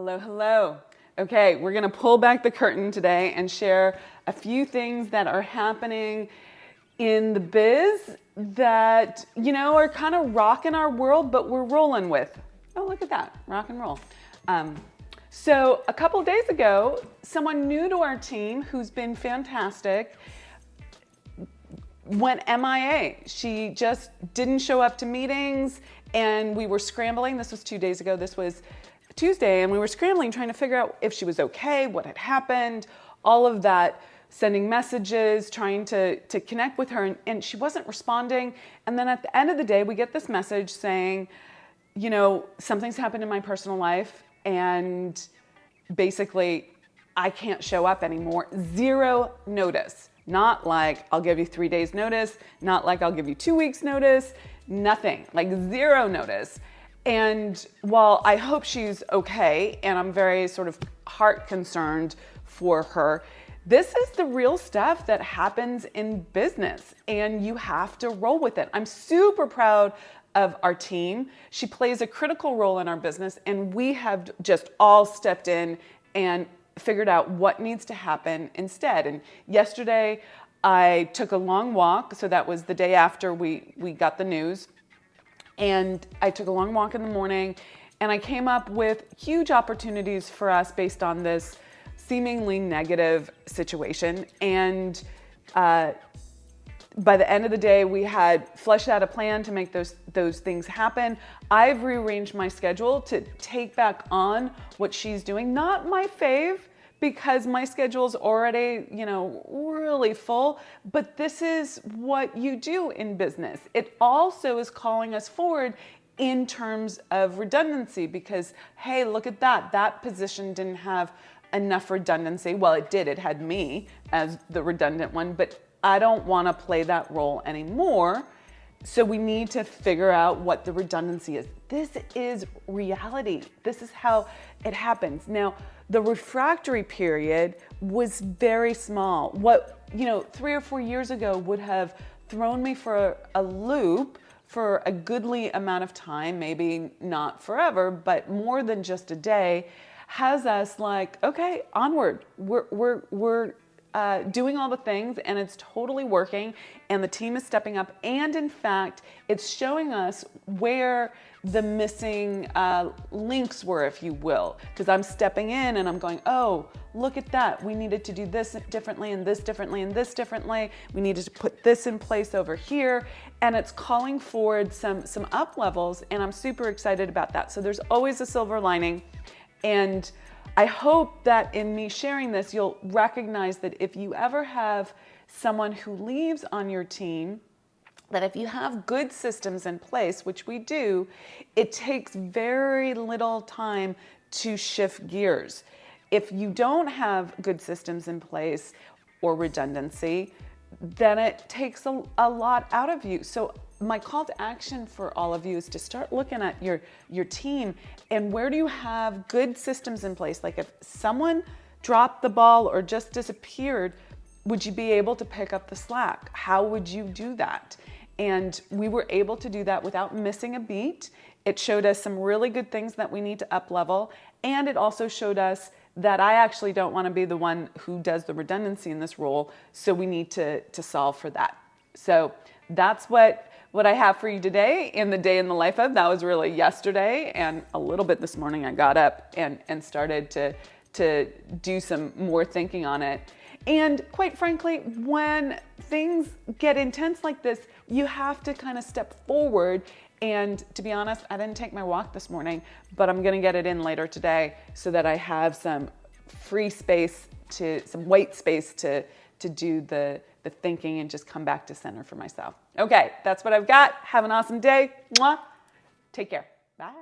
Hello, hello. Okay, we're gonna pull back the curtain today and share a few things that are happening in the biz that, are kind of rocking our world, but we're rolling with. Oh, look at that, rock and roll. So a couple days ago, someone new to our team who's been fantastic went MIA. She just didn't show up to meetings and we were scrambling. This was 2 days ago. This was Tuesday, and we were scrambling trying to figure out if she was okay, what had happened, all of that, sending messages, trying to connect with her, and she wasn't responding. And then at the end of the day, we get this message saying, something's happened in my personal life, and basically I can't show up anymore. 0 notice. Not like I'll give you 3 days notice, not like I'll give you 2 weeks notice, nothing, like 0 notice. And while I hope she's okay, and I'm very sort of heart concerned for her, this is the real stuff that happens in business, and you have to roll with it. I'm super proud of our team. She plays a critical role in our business, and we have just all stepped in and figured out what needs to happen instead. And yesterday, I took a long walk, so that was the day after we got the news. And I took a long walk in the morning, and I came up with huge opportunities for us based on this seemingly negative situation. And by the end of the day, we had fleshed out a plan to make those things happen. I've rearranged my schedule to take back on what she's doing. Not my fave, because my schedule's already, really full, but this is what you do in business. It also is calling us forward in terms of redundancy because, hey, look at that. That position didn't have enough redundancy. Well, it did. It had me as the redundant one, but I don't want to play that role anymore. So we need to figure out what the redundancy is. This is reality. This is how it happens. Now, the refractory period was very small. What, 3 or 4 years ago would have thrown me for a loop for a goodly amount of time, maybe not forever, but more than just a day, has us like, okay, onward. We're doing all the things, and it's totally working, and the team is stepping up, and in fact, it's showing us where the missing links were, if you will, because I'm stepping in and I'm going, oh, look at that. We needed to do this differently and this differently and this differently. We needed to put this in place over here, and it's calling forward some up levels, and I'm super excited about that. So there's always a silver lining, and I hope that in me sharing this, you'll recognize that if you ever have someone who leaves on your team, that if you have good systems in place, which we do, it takes very little time to shift gears. If you don't have good systems in place or redundancy, then it takes a lot out of you. So my call to action for all of you is to start looking at your team and where do you have good systems in place? Like if someone dropped the ball or just disappeared, would you be able to pick up the slack? How would you do that? And we were able to do that without missing a beat. It showed us some really good things that we need to up level. And it also showed us that I actually don't want to be the one who does the redundancy in this role. So we need to solve for that. So that's what I have for you today in the day in the life of. That was really yesterday, and a little bit this morning I got up and started to do some more thinking on it. And quite frankly, when things get intense like this, you have to kind of step forward. And to be honest, I didn't take my walk this morning, but I'm gonna get it in later today so that I have some free space some white space to do the thinking and just come back to center for myself. Okay, that's what I've got. Have an awesome day. Mwah. Take care. Bye.